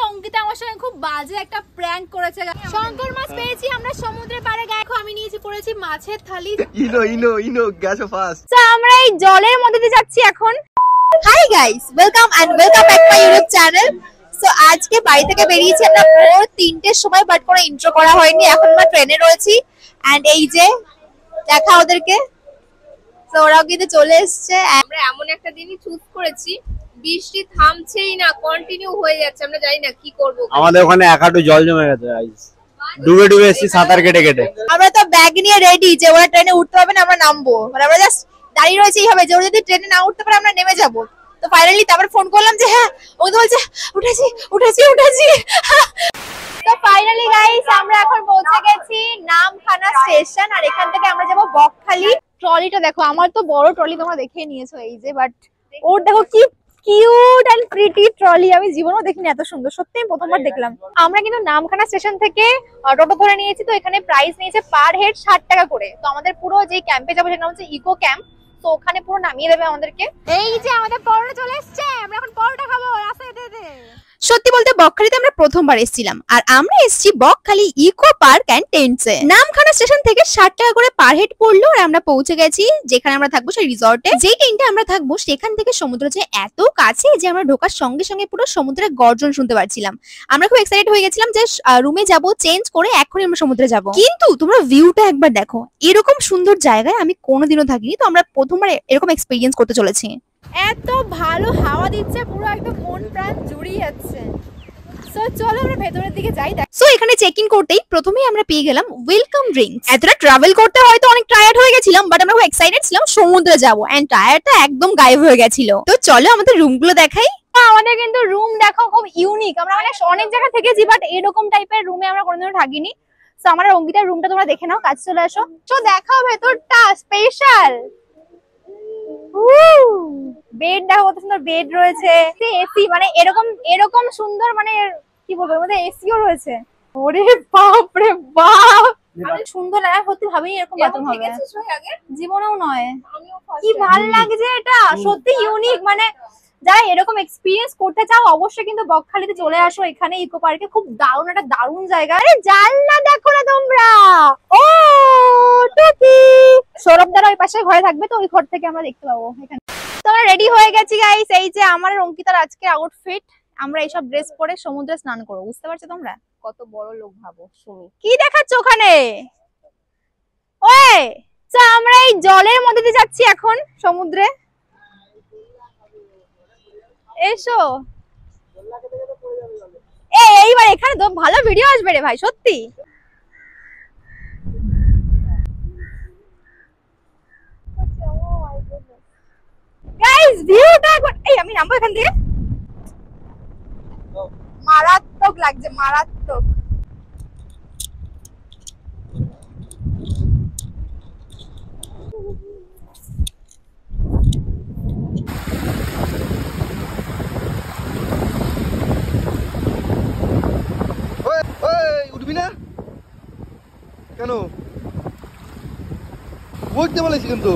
অঙ্কিতা আমার সঙ্গে খুব বাজে একটা প্র্যাঙ্ক করেছে। শঙ্কর মাছ পেয়েছি আমরা সমুদ্রের পাড়ে, দেখো আমি নিয়েছি পড়েছি মাছের থালি। ইনো গ্যাসো ফাস্ট। তো আমরা এই জলের মধ্যে দিয়ে যাচ্ছি এখন। Hi guys, welcome back my YouTube channel. So আজকে বাড়ি থেকে বেরিয়েছি আমরা ভোর 3টের সময়, বাট কোনো ইন্ট্রো করা হয়নি, এখন আমরা ট্রেনে রয়েছি। এন্ড এই যে দেখা ওদেরকে, তো ওরাও কিন্তু চলে এসছে। আমরা এমন একটা দিনই চুজ করেছি, বৃষ্টি থামছেই না, কন্টিনিউ হয়ে যাচ্ছে, আমরা জানি না কি করব। আমাদের ওখানে এক হাঁটু জল জমে গেছে গাইস, ডুবে ডুবে এসেছি সাঁতার কেটে কেটে। আমরা তো ব্যাগ নিয়ে রেডি যে ওরা ট্রেনে উঠতে হবে না, আমরা নামবো, মানে আমরা জাস্ট দাঁড়িয়ে রয়েছি এইভাবে যে ওরা যদি ট্রেনে না উঠতে পারে আমরা নেমে যাবো। তো ফাইনালি তারপর ফোন করলাম যে হ্যাঁ, ও তো বলছে উঠেছি। তো ফাইনালি গাইস আমরা এখন পৌঁছে গেছি নামখানা স্টেশন, আর এখান থেকে আমরা যাবো বকখালি। ট্রলিটা দেখো, আমার তো বড় ট্রলি তোমরা দেখে নিয়েছো এই যে, বাট ওর দেখো কি কিউট এন্ড প্রিটি ট্রলি, আমি জীবনেও দেখিনি এত সুন্দর, সত্যি আমি প্রথমবার দেখলাম। আমরা কিন্তু নামখানা স্টেশন থেকে টোটো ধরে নিয়েছি, তো এখানে প্রাইস নিয়েছে পার হেড 60 টাকা করে। তো আমাদের পুরো যে ক্যাম্পে যাবো সেটা হচ্ছে ইকো ক্যাম্প, তো ওখানে পুরো নামিয়ে দেবে আমাদেরকে। এই যে আমাদের পরোটা চলে এসেছে, আমরা এখন পরোটা খাবো। সত্যি বলতে বকখালিতে আমরা প্রথমবার এসেছিলাম, আর আমরা এসেছি বকখালি ইকো পার্ক এন্ড টেন্টসে। নামখানা স্টেশন থেকে 60 টাকা করে পার হেড পড়লো, আর আমরা পৌঁছে গেছি যেখানে আমরা থাকবো সেই রিসর্টে। যেই টেন্টে আমরা থাকবো সেখান থেকে সমুদ্র যে এত কাছে যে আমরা ঢোকার সঙ্গে সঙ্গে পুরো সমুদ্রের গর্জন শুনতে পাচ্ছিলাম। আমরা খুব এক্সাইটেড হয়ে গেছিলাম যে রুমে যাব, চেঞ্জ করে এখনই আমরা সমুদ্রে যাব। কিন্তু তোমরা ভিউটা একবার দেখো, এরকম সুন্দর জায়গায় আমি কোনোদিনও থাকিনি, তো আমরা প্রথমবার এরকম এক্সপেরিয়েন্স করতে চলেছি। এত ভালো হাওয়া দিচ্ছে, পুরো একদম মন প্রাণ জুড়িয়ে যাচ্ছে। সো চলো আমরা ভেতরের দিকে যাই। সো এখানে চেক ইন করতেই প্রথমেই আমরা পেয়ে গেলাম ওয়েলকাম ড্রিঙ্কস। এতটা ট্রাভেল করতে হয়তো অনেক টায়ার্ড হয়ে গেছিলাম, বাট আমরা খুব এক্সাইটেড ছিলাম সমুদ্রে যাবো, এন্ড টায়ারটা একদম গায়েব হয়ে গেছিল। তো চলো আমাদের রুমগুলো দেখাই। আমাদের কিন্তু রুম দেখো খুব ইউনিক, আমরা মানে অনেক জায়গা থেকেছি বাট এরকম টাইপের রুমে আমরা কোনোদিনও থাকিনি। সো আমার অঙ্কিতার রুমটা তোমরা দেখে নাও, কাছে চলে আসো। তো দেখাও ভেতরটা স্পেশাল। বেড দেখো কত সুন্দর বেড রয়েছে, এসি, মানে এরকম সুন্দর, মানে কি বলবো, এর মধ্যে এসিও রয়েছে। ওরে বাপ রে বাপ, অনেক সুন্দর লাগে, সত্যি ভাবিনি এরকম বাথরুম হবে, জীবনেও নয়। কি ভাল লাগছে এটা, সত্যি ইউনিক। মানে যারা এরকম এক্সপিরিয়েন্স করতে চাও অবশ্যই কিন্তু বকখালিতে চলে আসো, এখানে ইকো পার্কে খুব দারুণ জায়গা। আরে জানলা দেখো না তোমরা, ও টুকি সৌরভ দ্বারা ওই পাশে ঘরে থাকবে, তো ওই ঘর থেকে আমরা দেখতে পাবো এখানে। তো আমরা রেডি হয়ে গেছি গাইস, এই যে আমার অঙ্কিতার আজকে আউটফিট। আমরা এইসব ড্রেস পরে সমুদ্রে স্নান করবো, বুঝতে পারছো তোমরা? কত বড় লোক ভাবো শুনি। কি দেখাচ্ছ ওখানে? ওই তো আমরা এই জলের মধ্যে দিয়ে যাচ্ছি এখন সমুদ্রে। এসো, এইবার এখানে তো ভালো ভিডিও আসবে রে ভাই, সত্যি। গাইস ভিউটা একবার, এই আমি নামবো এখান থেকে। মারাত্মক লাগছে, মারাত্মক। উঠবি না কেন? উঠতে বলেছি কিন্তু,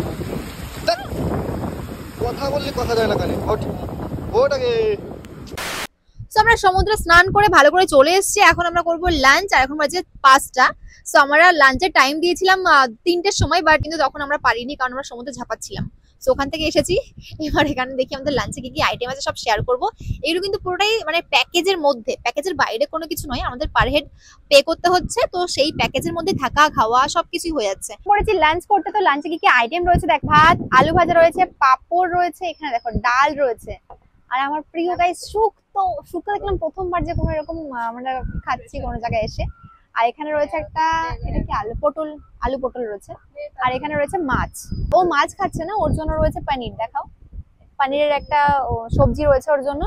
কথা বললে কথা যায় না কানে। ওটাকে আমরা সমুদ্রে স্নান করে ভালো করে চলে এসেছি, এখন আমরা করবো লাঞ্চ, আর এখন বাজে 5টা। সো আমরা লাঞ্চের টাইম দিয়েছিলাম 3টের সময়, বাট কিন্তু তখন আমরা পারিনি কারণ আমরা সমুদ্রে ঝাঁপাচ্ছিলাম। সো ওখান থেকে এসেছি, এবার এখানে দেখি আমাদের লাঞ্চে কি কি আইটেম আছে সব শেয়ার করবো। এগুলো কিন্তু পুরোটাই মানে প্যাকেজের মধ্যে, প্যাকেজের বাইরে কোনো কিছু নয়, আমাদের পার হেড পে করতে হচ্ছে, তো সেই প্যাকেজের মধ্যে থাকা খাওয়া সবকিছুই হয়ে যাচ্ছে। পড়েছি লাঞ্চ করতে, তো লাঞ্চে কি কি আইটেম রয়েছে দেখ, ভাত, আলু ভাজা রয়েছে, পাঁপড় রয়েছে, এখানে দেখো ডাল রয়েছে, আর আমার প্রিয় গাইস শুক্তো দেখলাম প্রথমবার যে কোনো এরকম আমরা খাচ্ছি কোনো জায়গায় এসে। আর এখানে রয়েছে একটা, এটা কি আলু পটল রয়েছে, আর এখানে রয়েছে মাছ। ও মাছ খাচ্ছে না, ওর জন্য রয়েছে পনির, দেখাও পনিরের একটা সবজি রয়েছে ওর জন্য।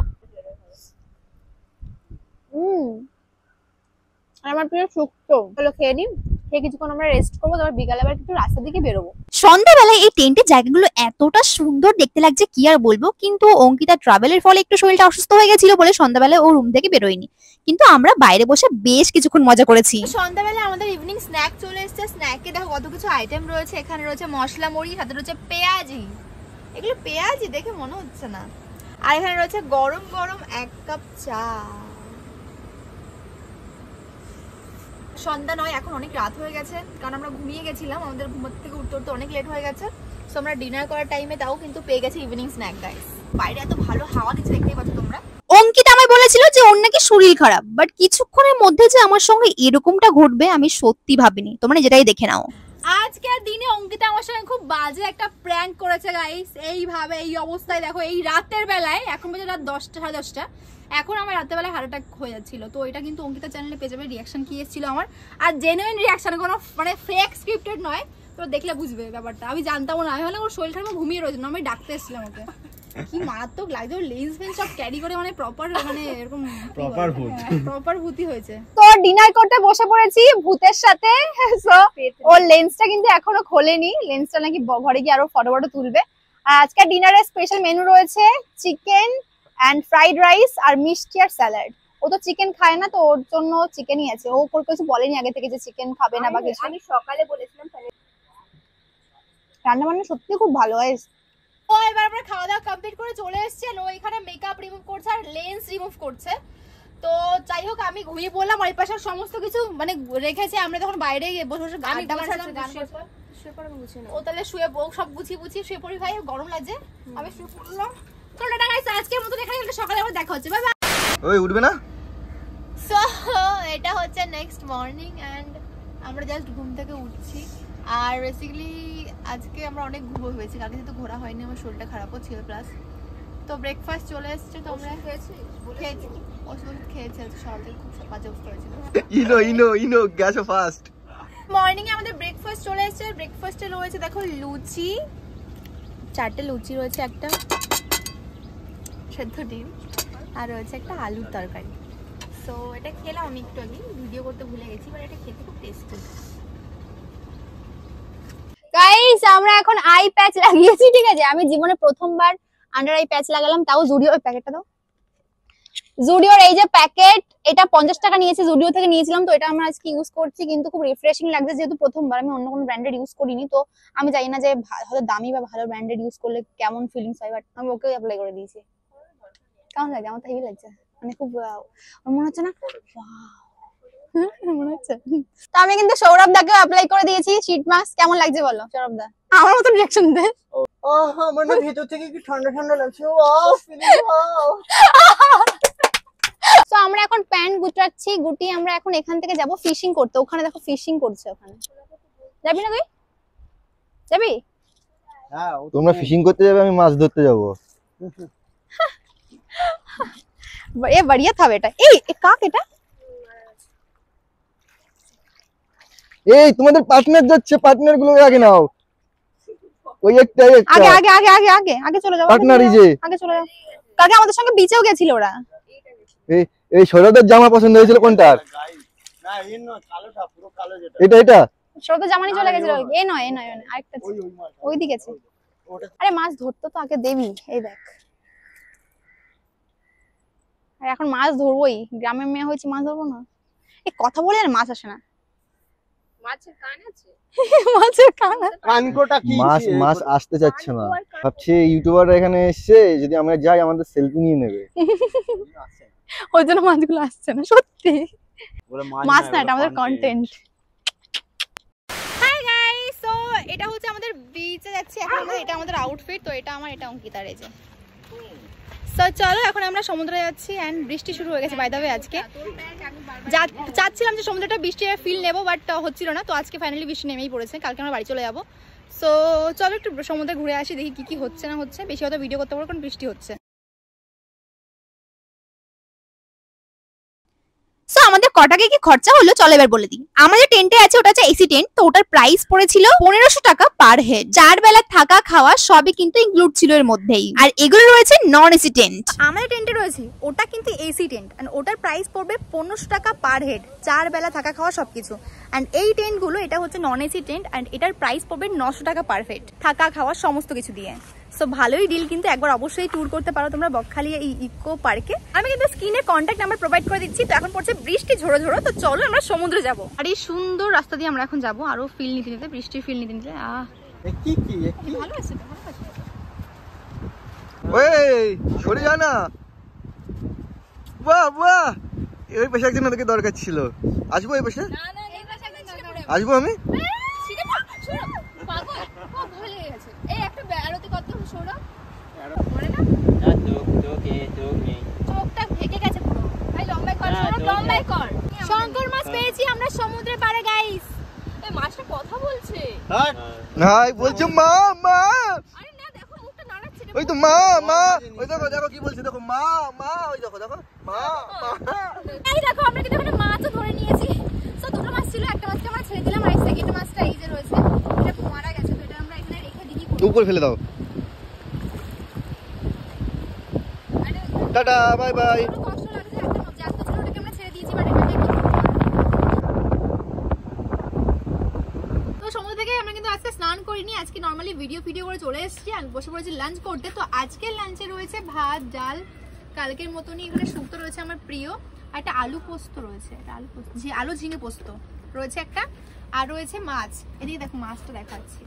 আর আমার প্রিয় শুক্তো, চলো খেয়ে নিই, খেয়ে কিছুক্ষণ আমরা রেস্ট করবো, তারপর বিকালে আবার একটু রাস্তার দিকে বেরোবো। সন্ধ্যাবেলায় এই টেন্টের জায়গাগুলো এতটা সুন্দর দেখতে লাগছে কি আর বলবো, কিন্তু অঙ্কিতা ট্রাভেলের ফলে একটু শরীরটা অসুস্থ হয়ে গেছিল বলে সন্ধ্যাবেলায় ও রুম থেকে বেরোয়নি, কিন্তু আমরা বাইরে বসে বেশ কিছুক্ষণ মজা করেছি। সন্ধ্যাবেলায় আমাদের ইভিনিং স্ন্যাক চলে এসেছে, স্ন্যাকে দেখো কত কিছু আইটেম রয়েছে। এখানে রয়েছে মশলা মুড়ি, সাথে রয়েছে পেঁয়াজি, এগুলো পেঁয়াজি দেখে মনে হচ্ছে না। আর এখানে রয়েছে গরম গরম 1 কাপ চা। সন্ধ্যা নয়, এখন অনেক রাত হয়ে গেছে, কারণ আমরা ঘুমিয়ে গেছিলাম, আমাদের ঘুমাতে থেকে উঠতে উঠতে অনেক লেট হয়ে গেছে। সো আমরা ডিনার করার টাইমে তাও কিন্তু পেয়ে গেছি ইভিনিং স্ন্যাক গাইস। বাইরে এত ভালো হাওয়া দিচ্ছে, দেখতেই পাচ্ছ তোমরা। অঙ্কিতা আমায় বলেছিল যে ওর নাকি শরীর খারাপ, বাট কিছুক্ষণের মধ্যে যে আমার সঙ্গে এরকমটা ঘটবে আমি সত্যি ভাবিনি। তোমরা যেটাই দেখে নাও। আজকের দিনে অঙ্কিতা আমার সঙ্গে খুব বাজে একটা প্র্যাঙ্ক করেছে গাইস। এইভাবে এই অবস্থায় দেখো, এই রাতের বেলায়, এখন বাজে রাত 10টা 10:30, এখন আমার রাতের বেলায় হার্ট অ্যাটাক হয়ে যাচ্ছিল। তো এটা কিন্তু অঙ্কিতা চ্যানেলে পেয়ে যাবে রিয়াকশন কি এসেছিল আমার, আর জেনুইন রিয়াকশন, কোনো মানে ফেক স্ক্রিপ্টেড নয়। তো দেখলে বুঝবে ব্যাপারটা। আমি জানতাম না, আমি হলে ওর শরীর খারাপ ঘুমিয়ে রয়েছে, আমি ডাকতে এসেছিলাম ওকে। কি মারাত্মক লাগছে, ওর লেন্স ফেন্স সব ক্যারি করে, মানে প্রপার, মানে এরকম প্রপার ভূতি হয়েছে। তো ডিনার করতে বসে পড়েছি ভূতের সাথে। সো ওর লেন্সটা কিন্তু এখনো খোলেনি, লেন্সটা নাকি ঘরে গিয়ে আরো ফটো ফটো তুলবে। আর আজকে ডিনারের স্পেশাল মেনু রয়েছে চিকেন এন্ড ফ্রাইড রাইস আর মিষ্টি আর স্যালাড। ও তো চিকেন খায় না, তো ওর জন্য চিকেনই আছে। ও কিছু বলেনি আগে থেকে যে চিকেন খাবে না বা কিছু। আমি সকালে বলেছিলাম রান্না বান্না সত্যি খুব ভালো হয়। ও এবার আমরা খাওয়া দাওয়া কমপ্লিট করে চলে এসেছি। ও এখানে মেকআপ রিমুভ করছে আর লেন্স রিমুভ করছে। তো যাই হোক, আমি ঘুমিয়ে পড়লাম। আর এই পাশে সমস্ত কিছু মানে রেখেছে, আমরা তখন বাইরে গিয়ে বসে বসে আড্ডা মারছিলাম, গান করছিলাম। ও তাহলে শুয়ে সব গুছিয়ে শুয়ে পড়ি। ভাই গরম লাগছে, আমি শুয়ে পড়লাম। তো টাটা গাইস, আজকের মতো এখানে সকালে আবার দেখা হচ্ছে। Bye bye. ওই উঠবে না। সো এটা হচ্ছে নেক্সট মর্নিং এন্ড আমরা জাস্ট ঘুম থেকে উঠছি। আর বেসিক্যালি আজকে আমরা অনেক ঘুরবো হয়েছি, কালকে যেহেতু ঘোরা হয়নি, আমার শরীরটা খারাপও ছিল প্লাস। তো ব্রেকফাস্ট চলে এসছে, তো আমরা খেয়েছি সকাল থেকে খুব বাজে অবস্থা হয়েছিল। ইনো গ্যাসো ফাস্ট। মর্নিং এ আমাদের ব্রেকফাস্ট চলে এসছে। ব্রেকফাস্টে রয়েছে দেখো লুচি, 4টে লুচি রয়েছে, একটা সেদ্ধ ডিম, আর রয়েছে একটা আলুর তরকারি। সো এটা খেলাম আমি একটু আগে, ভিডিও করতে ভুলে গেছি, বাট এটা খেতে খুব টেস্টি। গাইস আমরা এখন আই প্যাচ লাগিয়েছি, ঠিক আছে? আমি জীবনে প্রথমবার আন্ডার আই প্যাচ লাগালাম, তাও জুডিও। ওই প্যাকেটটা দাও। জুডিওর এই যে প্যাকেট, এটা 50 টাকা নিয়েছে, জুডিও থেকে নিয়েছিলাম। তো এটা আমরা আজকে ইউজ করছি, কিন্তু খুব রিফ্রেশিং লাগছে, যেহেতু প্রথমবার। আমি অন্য কোনো ব্র্যান্ডেড ইউজ করিনি, তো আমি জানি না যে হয়তো দামি বা ভালো ব্র্যান্ডেড ইউজ করলে কেমন ফিলিংস হয়, বাট আমি ওকে অ্যাপ্লাই করে দিয়েছি। কেমন লাগছে? আমার তো হেভি লাগছে, মানে খুব মনে হচ্ছে না মনে হচ্ছে। তো আমি কিন্তু সৌরভ দাকে অ্যাপ্লাই করে দিয়েছি শীট মাস্ক। কেমন লাগছে বলো সৌরভ দা? আমার মতন রিঅ্যাকশন দে। আমার না ভেতর থেকে কি ঠান্ডা ঠান্ডা লাগছে। Wow, feeling wow. তো আমরা এখন প্যান্ট গুটাচ্ছি, গুটিয়ে আমরা এখন এখান থেকে যাব ফিশিং করতে। ওখানে দেখো ফিশিং করছে, ওখানে যাবি না তুই? যাবি? হ্যাঁ, তোমরা ফিশিং করতে যাবে, আমি মাছ ধরতে যাব। এ बढ़िया था बेटा। এই কাক এটা? এই তোমাদের পার্টনার যাচ্ছে, পার্টনার গুলো আগে নাও। ওই একটা আগে আগে আগে আগে আগে আগে চলে যাও, পার্টনারই যে আগে চলে যাও। কালকে আমাদের সঙ্গে বিচেও গেছিল ওরা। এই সৌরভের জামা পছন্দ হয়েছিল কোনটা? না এই নয়, কালোটা, পুরো কালো যেটা। এটা সৌরভের জামা নিয়ে চলে গেছিল। এ নয় আরেকটা ওইদিকে আছে। আরে মাছ ধরতে তো আগে দেবি। এই দেখ, আর এখন মাছ ধরবোই। গ্রামের মেয়ে হয়েছে, মাছ ধরবো না? এই কথা বলে আর মাছ আসে না। মাছের কান আছে, মাছের কান। কানকোটা কি? মাছ আসতে চাচ্ছে না, ভাবছে ইউটিউবাররা এখানে এসেছে, যদি আমরা যাই আমাদের সেলফি নিয়ে নেবে। ওই জন্য মাছগুলো আসছে না। সত্যি মাছ না, এটা আমাদের কন্টেন্ট। হাই গাইস, সো এটা হচ্ছে আমাদের বিচে যাচ্ছি এখন আমরা। এটা আমাদের আউটফিট। তো এটা আমার, এটা অঙ্কিতার। এই যে সো চলো এখন আমরা সমুদ্রে যাচ্ছি এন্ড বৃষ্টি শুরু হয়ে গেছে বাই দ্য ওয়ে। আজকে চাচ্ছিলাম যে সমুদ্রটা বৃষ্টি ফিল নেবো, বাট হচ্ছিল না। তো আজকে ফাইনালি বৃষ্টি নেমেই পড়েছে, কালকে আমরা বাড়ি চলে যাবো। সো চলো একটু সমুদ্রে ঘুরে আসি, দেখি কি কি হচ্ছে না হচ্ছে। বেশি হয়তো ভিডিও করতে পারবো কারণ বৃষ্টি হচ্ছে। সো আমাদের কটাকে কি খরচা হলো চলো এবার বলে দিই। আমাদের টেন্টে আছে, ওটা হচ্ছে এসি টেন্ট। তো ওটার প্রাইস পড়েছিল 1500 টাকা পার হেড। 4 বেলা থাকা খাওয়া সবই কিন্তু ইনক্লুড ছিল এর মধ্যেই। আর এগুলো রয়েছে নন এসি টেন্ট। আমাদের টেন্টে রয়েছে, ওটা কিন্তু এসি টেন্ট, এন্ড ওটার প্রাইস পড়বে 1500 টাকা পার হেড, 4 বেলা থাকা খাওয়া সবকিছু। এন্ড এই টেন্ট গুলো, এটা হচ্ছে নন এসি টেন্ট, এন্ড এটার প্রাইস পড়বে 900 টাকা পার হেড, থাকা খাওয়া সমস্ত কিছু দিয়ে। সো ভালোই ডিল, কিন্তু একবার অবশ্যই ট্যুর করতে পারো তোমরা বকখালি এই ইকো পার্কে। আমি কিন্তু স্ক্রিনে কন্ট্যাক্ট নাম্বার প্রোভাইড করে দিচ্ছি। তো এখন পড়ছে বৃষ্টি ঝোড়ো ঝোড়ো, তো চলো আমরা সমুদ্রে যাবো। আর এই সুন্দর রাস্তা দিয়ে আমরা এখন যাবো, আরো ফিল নিতে নিতে, বৃষ্টির ফিল নিতে নিতে। কি কি ভালো আছে, ভালো আছে। ওই সরে যা না। বাহ বাহ, ওই পাশে একজন ওদেরকে দরকার ছিল। আসবো এই পাশে, না না এই পাশে একদম দরকার নেই। আসবো আমি। ঠিক আছে শোনো পাগল খুব ভালো লেগে গেছে। এই একটা আরতি কত শোনো মনে না চোখটা ঢেকে গেছে পুরো। ভাই লম্বাই কর শোনো লম্বাই কর। শঙ্কর মাছ পেয়েছি আমরা সমুদ্রের পাড়ে গাইস। এই মাছটা কথা বলছে। হাই বলছে মা মা। আরে না দেখো মুখটা নাড়াচ্ছে। ওই তো মা মা, ওই দেখো দেখো কি বলছে, দেখো মা মা, ওই দেখো দেখো মা মা। এই দেখো আমরা কিন্তু এখানে মাছও ধরে নিয়েছি। সো দুটো মাছ ছিল, একটা মাছকে আমরা ছেড়ে দিলাম আর সেকেন্ড মাছটা এই যে রয়েছে এটা মারা গেছে, তো এটা আমরা এখানে রেখে দিই। উপর ফেলে দাও। Tata bye bye. কষ্ট লাগছে, একটা মাছ জাস্ট ছিল ওটাকে আমরা ছেড়ে দিয়েছি, বাট এটাকে তো সমুদ্র থেকে আমরা কিন্তু আজকে স্নান করিনি। আজকে নরমালি ভিডিও করে চলে এসেছি আর বসে পড়েছি লাঞ্চ করতে। তো আজকের লাঞ্চে রয়েছে ভাত ডাল, কালকের মতনই এখানে শুক্তো রয়েছে আমার প্রিয়, আর একটা আলু পোস্ত রয়েছে, একটা আলু পোস্ত আলু ঝিঙে পোস্ত রয়েছে একটা, আর রয়েছে মাছ। এদিকে দেখো মাছটা দেখাচ্ছি,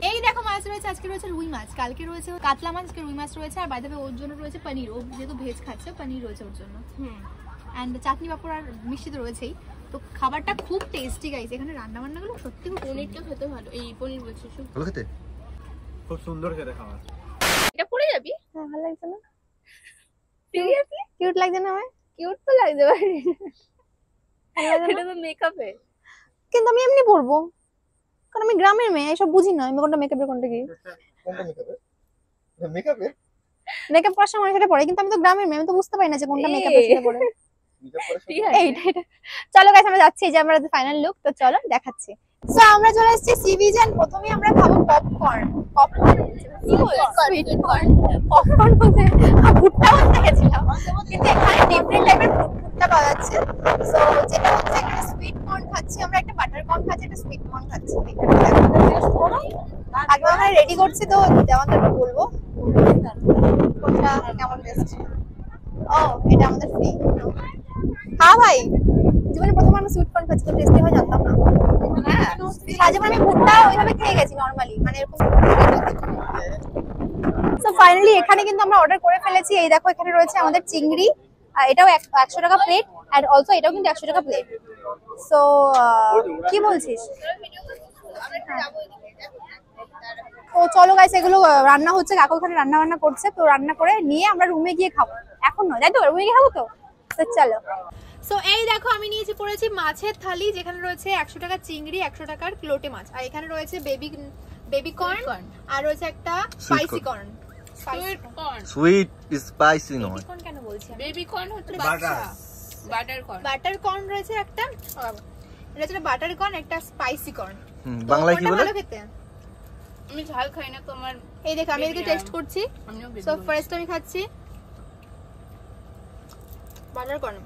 এই দেখো মাছ রয়েছে। আজকে রয়েছে রুই মাছ, কালকে রয়েছে কাতলা মাছ, আজকে রুই মাছ রয়েছে। আর বাইরে ওর জন্য রয়েছে পনির, ও যেহেতু ভেজ খাচ্ছে পনির রয়েছে ওর জন্য। অ্যান্ড চাটনি পাপড় আর মিষ্টি তো রয়েছেই। তো খাবারটা খুব টেস্টি গাইস, এখানে রান্না বান্নাগুলো সত্যি খুব পনিরটা খেতে ভালো। এই পনির বলছি ভালো খেতে, খুব সুন্দর খেতে খাবার। এটা পড়ে যাবি। হ্যাঁ ভালো লাগছে না? সিরিয়াসলি কিউট লাগছে না? আমার কিউট তো লাগছে ভাই। এটা তো মেকআপে। কিন্তু আমি এমনি পরবো, কারণ আমি গ্রামের মেয়ে, এসব বুঝি না আমি কোনটা মেকআপের কোনটা কি। কোনটা মেকআপে? মেকআপে মেকআপ করার সময় সেটা পরে, কিন্তু আমি তো গ্রামের মেয়ে, আমি তো বুঝতে পারি না যে কোনটা মেকআপের সেটা পরে। মেকআপ করার ঠিক সময় আছে এইটা এটা চলো গাইস আমরা যাচ্ছি, এই যে আমরা ফাইনাল লুক, তো চলো দেখাচ্ছি। সো আমরা চলে এসেছি সি বিচ, এন্ড প্রথমেই আমরা খাবো পপকর্ন। পপকর্ন কি বলছো? Sweet corn. পপকর্ন বলতে ভুট্টা বলতে গেছিলাম, কিন্তু এখানে ডিফারেন্ট টাইপের ভুট্টা পাওয়া যাচ্ছে। সো যেটা হচ্ছে এখানে সুইট কর্ন খাচ্ছি আমরা, একটা বাটার কর্ন খাচ্ছি, একটা সুইট কর্ন খাচ্ছি। আগে আমরা রেডি করছি, তো দেওয়ানদারকে বলবো কোনটা কেমন টেস্ট। ও এটা আমাদের ফ্রি। হ্যাঁ ভাই, জীবনে প্রথম আমি সুইট কর্ন খাচ্ছি, তো টেস্টি হয় জানতাম না। সারা জীবন আমি ভুট্টা ওইভাবে খেয়ে গেছি নরমালি, মানে এরকম। সো ফাইনালি এখানে কিন্তু আমরা অর্ডার করে ফেলেছি। এই দেখো এখানে রয়েছে আমাদের চিংড়ি, আর এটাও 100 টাকা প্লেট, আর অলসো এটাও কিন্তু 100 টাকা প্লেট। সো কি বলছিস? তো চলো গাইস, এগুলো রান্না হচ্ছে, কাকু ওখানে রান্না বান্না করছে, তো রান্না করে নিয়ে আমরা রুমে গিয়ে খাবো। এখন নয়, তাই তো? রুমে গিয়ে খাবো তো চলো। সো এই দেখো আমি নিয়েছি পড়েছি মাছের থালি, যেখানে রয়েছে 100 টাকা চিংড়ি, 100 টাকার লোটে মাছ, আর এখানে রয়েছে বেবি কর্ন, আর রয়েছে একটা spicy corn. Sweet corn. Sweet spicy নয়, বেবি কর্ন কেন বলছি? বেবি কর্ন হচ্ছে butter. Butter corn. Butter corn রয়েছে একটা, এটা হচ্ছে বাটার কর্ন, একটা স্পাইসি কর্ন। বাংলায় কি বলে? ভালো খেতে। আমি ঝাল খাই না তোমার। এই দেখো আমি এদিকে টেস্ট করছি। আমিও সো ফার্স্ট আমি খাচ্ছি বাটার কর্ন।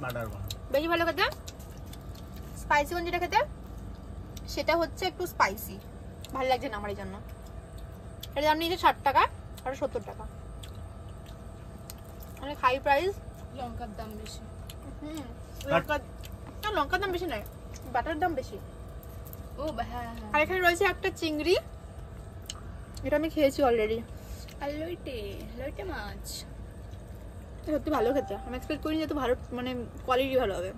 বাটার কর্ন বেশি ভালো খেতে। স্পাইসি কর্ন যেটা খেতে, সেটা হচ্ছে একটু স্পাইসি, ভালো লাগছে না আমার এই জন্য। এর দাম নিয়েছে 60 টাকা আর 70 টাকা, অনেক হাই প্রাইস। লঙ্কার দাম বেশি। লঙ্কার দাম বেশি নয়, বাটার দাম বেশি। ও হ্যাঁ হ্যাঁ। আর এখানে রয়েছে একটা চিংড়ি, এটা আমি খেয়েছি অলরেডি। আর লইটে মাছ সত্যি ভালো খেতে, আমি এক্সপেক্ট করিনি যে ভালো, মানে কোয়ালিটি ভালো হবে,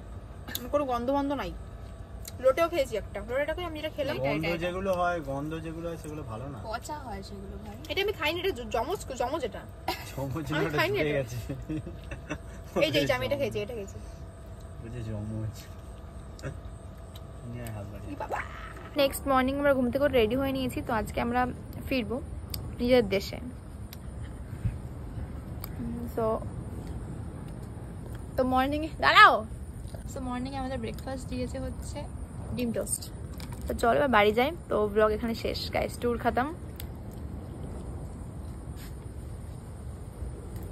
কোনো গন্ধ নাই। লোটেও খেয়েছি একটা, লোটেটাকে আমি যেটা খেলাম, গন্ধ যেগুলো হয় সেগুলো ভালো না। পচা হয় সেগুলো ভাই। এটা আমি খাইনি, এটা জমজ এটা। চমচ আমি না, খাইনি এটা এটা। গেছে। এই যে আমি এটা খেয়েছি। বুঝে চমচ নিয়ে হাত বাড়িয়ে। নেক্সট মর্নিং আমরা ঘুম থেকে রেডি হয়ে নিয়েছি, তো আজকে আমরা ফিরবো নিজের দেশে। তো মর্নিং দাঁড়াও। সো মর্নিং আমাদের ব্রেকফাস্ট দিয়েছে হচ্ছে ডিম টোস্ট। তো চলো এবার বাড়ি যাই। তো ব্লগ এখানে শেষ গাইস, ট্যুর খতম।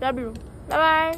Love you, bye by.